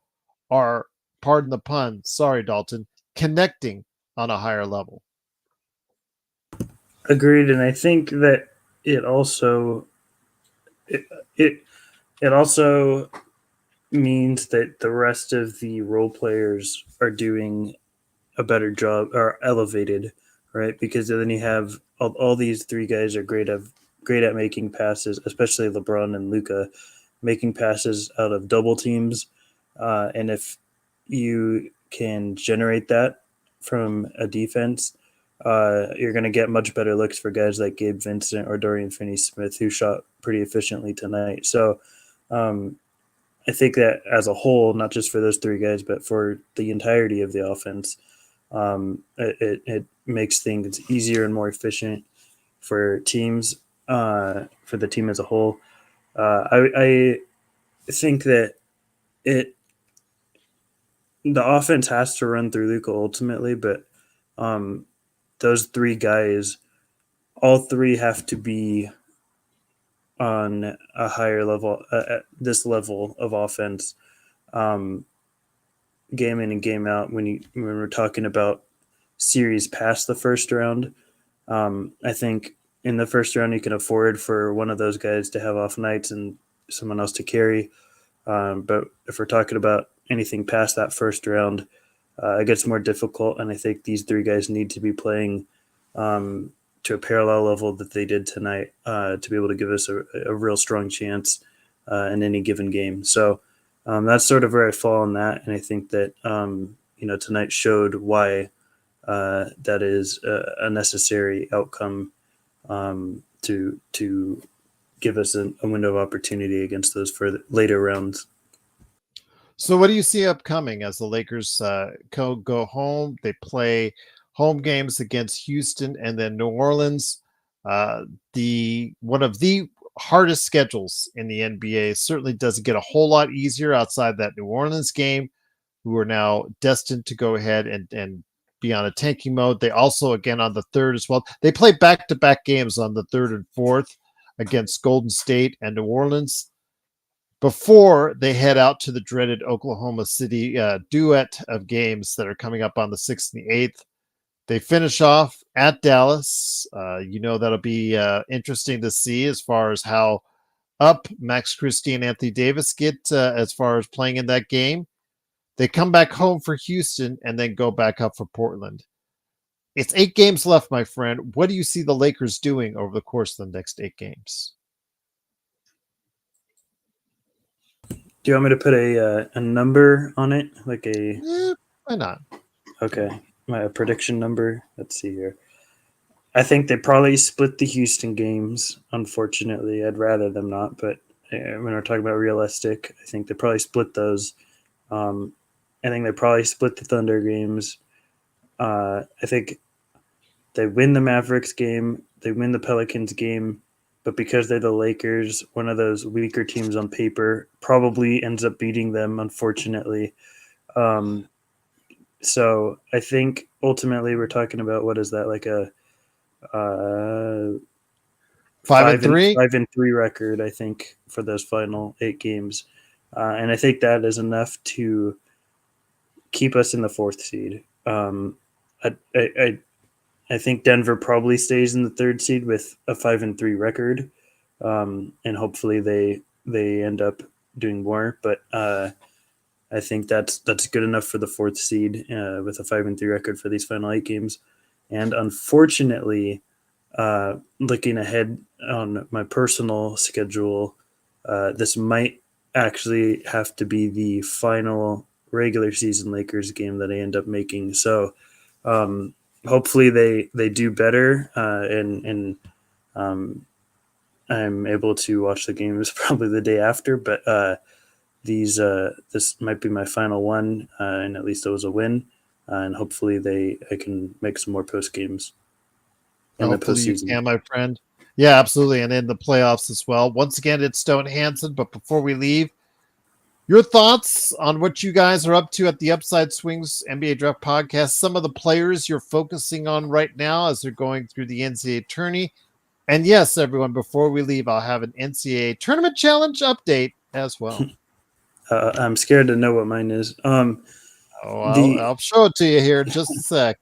are, pardon the pun, sorry, Dalton, connecting on a higher level. Agreed, and I think that it also it it, it also means that the rest of the role players are doing a better job or elevated, right? Because then you have all these three guys are great at making passes, especially LeBron and Luka, making passes out of double teams, and if you can generate that from a defense, you're going to get much better looks for guys like Gabe Vincent or Dorian Finney-Smith, who shot pretty efficiently tonight. So um, I think that as a whole, not just for those three guys, but for the entirety of the offense, it makes things easier and more efficient for teams, for the team as a whole. I think that it the offense has to run through Luka ultimately, but um, those three guys, all three have to be on a higher level, at this level of offense, um, game in and game out. When we're talking about series past the first round, I think in the first round you can afford for one of those guys to have off nights and someone else to carry. But if we're talking about anything past that first round, it gets more difficult. And I think these three guys need to be playing to a parallel level that they did tonight to be able to give us a real strong chance in any given game. So that's sort of where I fall on that. And I think that, tonight showed why that is a necessary outcome to give us a window of opportunity against those further later rounds. So what do you see upcoming as the Lakers go home? They play home games against Houston and then New Orleans. The one of the hardest schedules in the NBA certainly doesn't get a whole lot easier outside that New Orleans game, who are now destined to go ahead and be on a tanking mode. They also, again, on the third as well, they play back-to-back games on the third and fourth against Golden State and New Orleans before they head out to the dreaded Oklahoma City duet of games that are coming up on the 6th and the 8th. They finish off at Dallas. That'll be interesting to see as far as how up Max Christie and Anthony Davis get as far as playing in that game. They come back home for Houston and then go back up for Portland. It's 8 games left, my friend. What do you see the Lakers doing over the course of the next 8 games? Do you want me to put a number on it? Like Why not? Okay, my prediction number. Let's see here. I think they probably split the Houston games. Unfortunately, I'd rather them not, but when we're talking about realistic, I think they probably split those. I think they probably split the Thunder games. I think they win the Mavericks game, they win the Pelicans game, but because they're the Lakers, one of those weaker teams on paper probably ends up beating them, unfortunately. So I think ultimately we're talking about, what is that, like a 5-3? 5-3 record, I think, for those final 8 games. And I think that is enough to keep us in the 4th seed. I think Denver probably stays in the 3rd seed with a 5-3 record, and hopefully they end up doing more. But I think that's good enough for the 4th seed with a 5-3 record for these final 8 games. And unfortunately, looking ahead on my personal schedule, this might actually have to be the final regular season Lakers game that I end up making. So hopefully they do better, and I'm able to watch the games probably the day after. But this might be my final one, and at least it was a win. And hopefully I can make some more post games in the Hopefully you postseason. can, my friend. Yeah, absolutely. And in the playoffs as well. Once again, it's Stone Hansen. But before we leave, your thoughts on what you guys are up to at the Upside Swings NBA Draft Podcast. Some of the players you're focusing on right now as they're going through the NCAA tourney. And yes, everyone, before we leave, I'll have an NCAA tournament challenge update as well. I'm scared to know what mine is. I'll show it to you here in just a sec.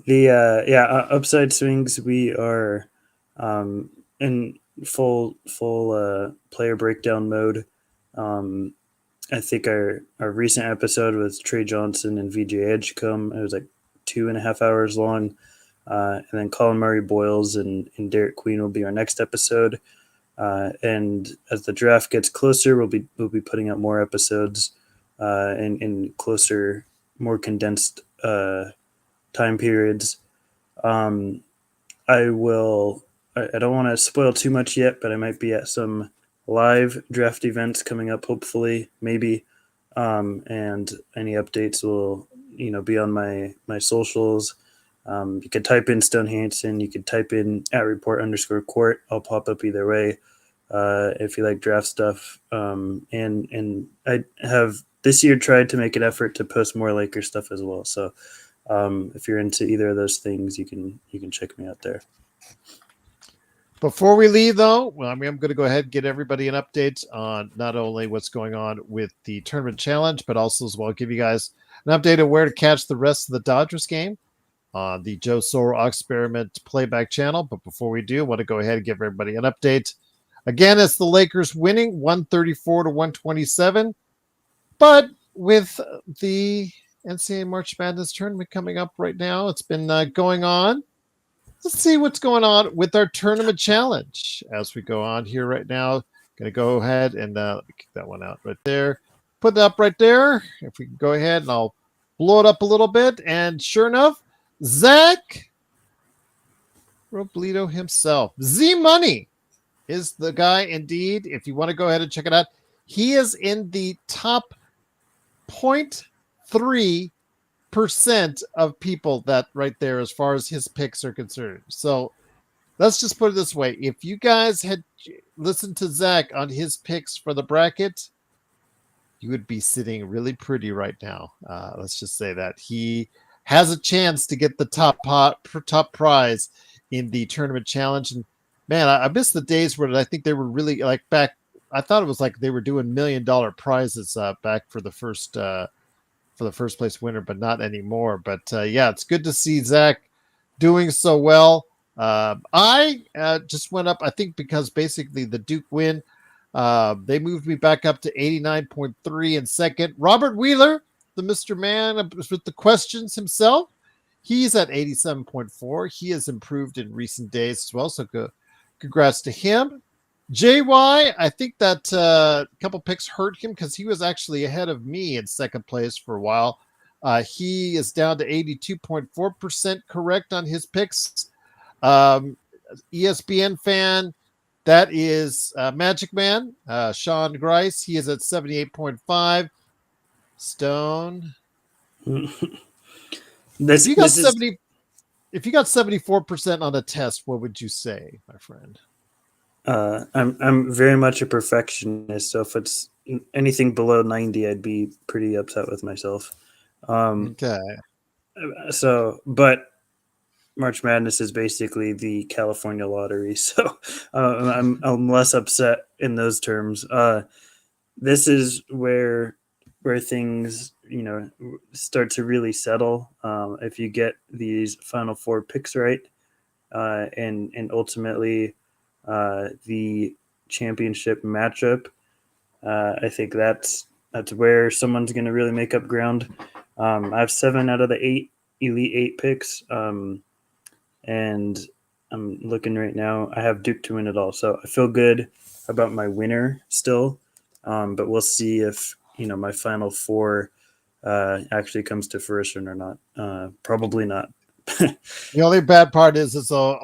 Upside Swings, we are in full player breakdown mode. I think our recent episode with Trey Johnson and VJ Edgecombe, it was like 2.5 hours long. And then Colin Murray Boyles and Derek Queen will be our next episode. And as the draft gets closer, we'll be putting out more episodes in closer, more condensed time periods. I don't want to spoil too much yet, but I might be at some live draft events coming up, hopefully, maybe. And any updates will, be on my socials. You could type in Stone Hansen, you could type in @report_court. I'll pop up either way. If you like draft stuff. And I have this year tried to make an effort to post more Lakers stuff as well. So if you're into either of those things, you can check me out there. Before we leave, though, I'm going to go ahead and get everybody an update on not only what's going on with the tournament challenge, but also as well give you guys an update on where to catch the rest of the Dodgers game on the Joe Soro Experiment playback channel. But before we do, I want to go ahead and give everybody an update. Again, it's the Lakers winning 134-127. But with the NCAA March Madness tournament coming up right now, it's been going on. Let's see what's going on with our tournament challenge as we go on here right now. Going to go ahead and let me kick that one out right there. Put it up right there. If we can go ahead and I'll blow it up a little bit. And sure enough, Zach Robledo himself, Z Money, is the guy indeed. If you want to go ahead and check it out, he is in the top 0.3% of people that right there as far as his picks are concerned. So let's just put it this way. If you guys had listened to Zach on his picks for the bracket, you would be sitting really pretty right now. Let's just say that he has a chance to get the top prize in the tournament challenge. And man, I miss the days where I think they were really like back. I thought it was like they were doing $1 million prizes back for the first place winner, but not anymore. But yeah, it's good to see Zach doing so well. I just went up, I think, because basically the Duke win, they moved me back up to 89.3 in second. Robert Wheeler the Mr. Man with the questions himself. He's at 87.4. He has improved in recent days as well. So congrats to him. JY, I think that couple picks hurt him because he was actually ahead of me in second place for a while. He is down to 82.4% correct on his picks. ESPN fan, that is Magic Man, Sean Grice. He is at 78.5. Stone. If you got 74% on a test, what would you say, my friend? I'm very much a perfectionist, so if it's anything below 90, I'd be pretty upset with myself. Okay. So, but March Madness is basically the California lottery, so I'm less upset in those terms. This is where things start to really settle. If you get these final four picks right, and ultimately the championship matchup, I think that's where someone's going to really make up ground. I have 7 out of the 8 Elite 8 picks, and I'm looking right now. I have Duke to win it all, so I feel good about my winner still. But we'll see if my final 4 actually comes to fruition or not. Probably not. The only bad part is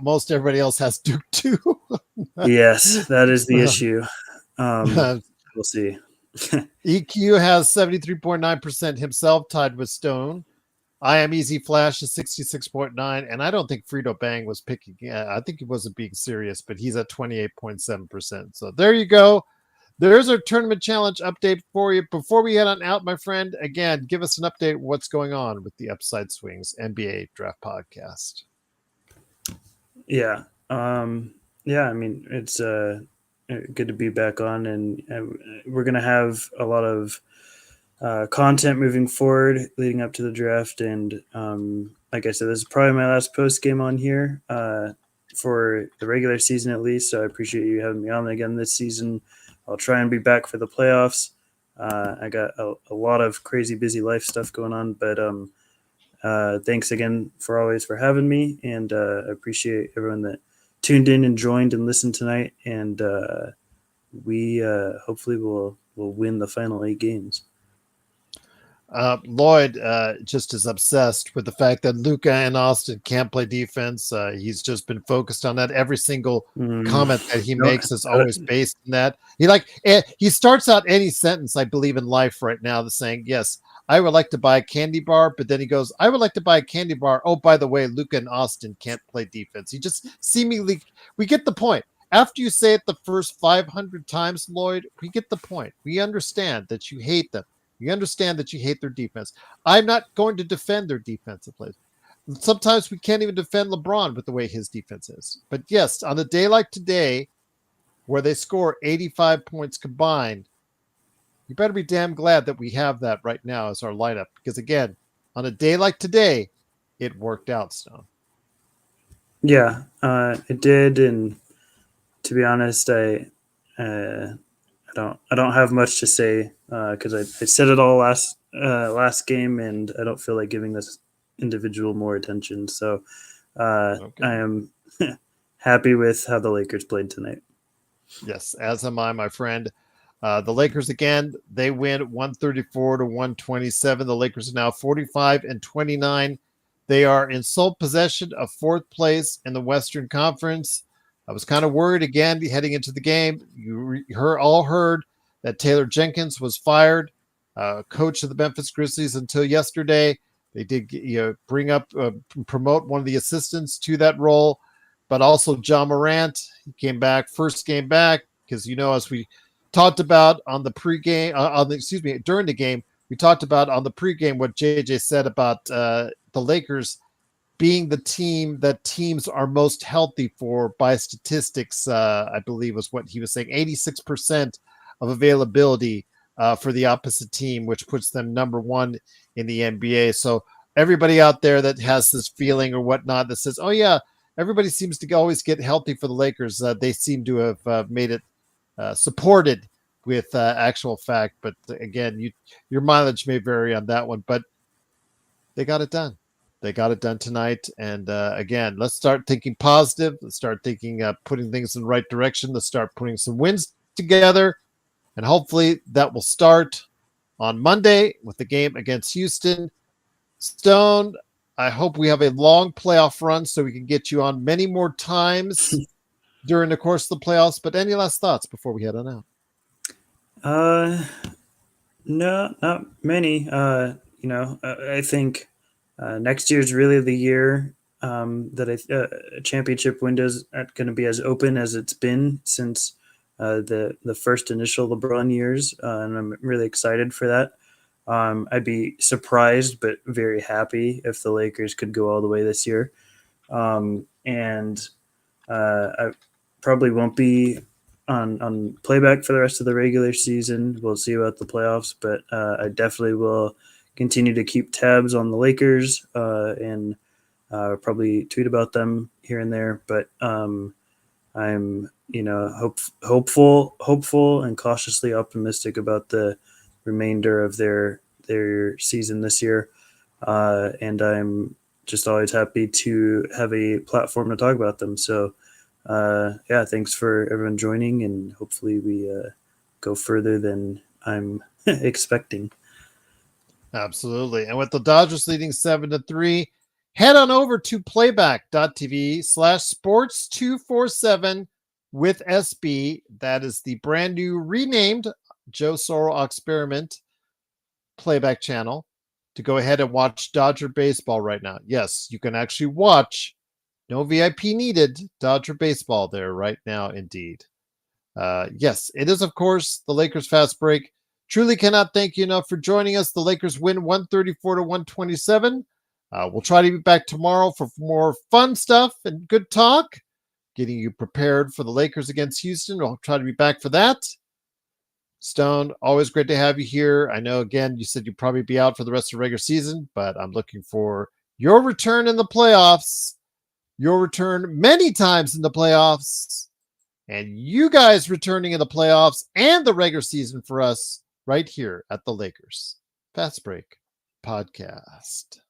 most everybody else has Duke too. Yes, that is the issue. We'll see. EQ has 73.9% himself, tied with Stone. I Am Easy Flash is 66.9, and I don't think Frito Bang was picking. I think he wasn't being serious, but he's at 28.7%. So there you go. There's our tournament challenge update for you. Before we head on out, my friend, again, give us an update what's going on with the Upside Swings NBA Draft Podcast. Yeah. I mean, it's good to be back on, and we're going to have a lot of content moving forward leading up to the draft. And like I said, this is probably my last post game on here for the regular season at least. So I appreciate you having me on again this season. I'll try and be back for the playoffs. I got a lot of crazy busy life stuff going on, but thanks again for having me, and I appreciate everyone that tuned in and joined and listened tonight. And we hopefully will win the final 8 games. Lloyd just is obsessed with the fact that Luka and Austin can't play defense. He's just been focused on that. Every single comment that he makes is always based on that. He starts out any sentence, I believe, in life right now, saying, yes, I would like to buy a candy bar, but then he goes, I would like to buy a candy bar. Oh, by the way, Luka and Austin can't play defense. He just seemingly, we get the point. After you say it the first 500 times, Lloyd, we get the point. We understand that you hate them. You understand that you hate their defense. I'm not going to defend their defensive plays. Sometimes we can't even defend LeBron with the way his defense is. But yes, on a day like today, where they score 85 points combined, you better be damn glad that we have that right now as our lineup. Because again, on a day like today, it worked out, Stone. Yeah, it did. And to be honest, I don't have much to say because I said it all last game, and I don't feel like giving this individual more attention. So okay. I am happy with how the Lakers played tonight. Yes, as am I, my friend. The Lakers, again, they win 134-127. The Lakers are now 45-29. They are in sole possession of 4th place in the Western Conference. I was kind of worried again heading into the game. You all heard that Taylor Jenkins was fired, coach of the Memphis Grizzlies until yesterday. They did promote one of the assistants to that role, but also John Morant. He came back, first game back, because as we talked about on the pregame, during the game, we talked about on the pregame what JJ said about the Lakers being the team that teams are most healthy for by statistics. I believe was what he was saying, 86% of availability for the opposite team, which puts them number 1 in the NBA. So everybody out there that has this feeling or whatnot that says, oh yeah, everybody seems to always get healthy for the Lakers. They seem to have made it supported with actual fact. But again, your mileage may vary on that one, but they got it done. They got it done tonight. And again, let's start thinking positive. Let's start thinking putting things in the right direction. Let's start putting some wins together. And hopefully that will start on Monday with the game against Houston. Stone, I hope we have a long playoff run so we can get you on many more times during the course of the playoffs. But any last thoughts before we head on out? No, not many. I think next year is really the year that a championship window is going to be as open as it's been since the first initial LeBron years, and I'm really excited for that. I'd be surprised but very happy if the Lakers could go all the way this year. And I probably won't be on playback for the rest of the regular season. We'll see about the playoffs, but I definitely will continue to keep tabs on the Lakers and probably tweet about them here and there. But I'm hopeful and cautiously optimistic about the remainder of their season this year, and I'm just always happy to have a platform to talk about them. So thanks for everyone joining, and hopefully we go further than I'm expecting. Absolutely. And with the Dodgers leading 7-3, head on over to playback.tv/sports247 with SB. That is the brand new renamed Joe Sorrell Experiment playback channel to go ahead and watch Dodger baseball right now. Yes, you can actually watch, no VIP needed, Dodger baseball there right now indeed. Yes, it is, of course, the Lakers Fast Break. Truly cannot thank you enough for joining us. The Lakers win 134-127. We'll try to be back tomorrow for more fun stuff and good talk, getting you prepared for the Lakers against Houston. We'll try to be back for that. Stone, always great to have you here. I know, again, you said you'd probably be out for the rest of the regular season, but I'm looking for your return in the playoffs, your return many times in the playoffs, and you guys returning in the playoffs and the regular season for us right here at the Lakers Fast Break Podcast.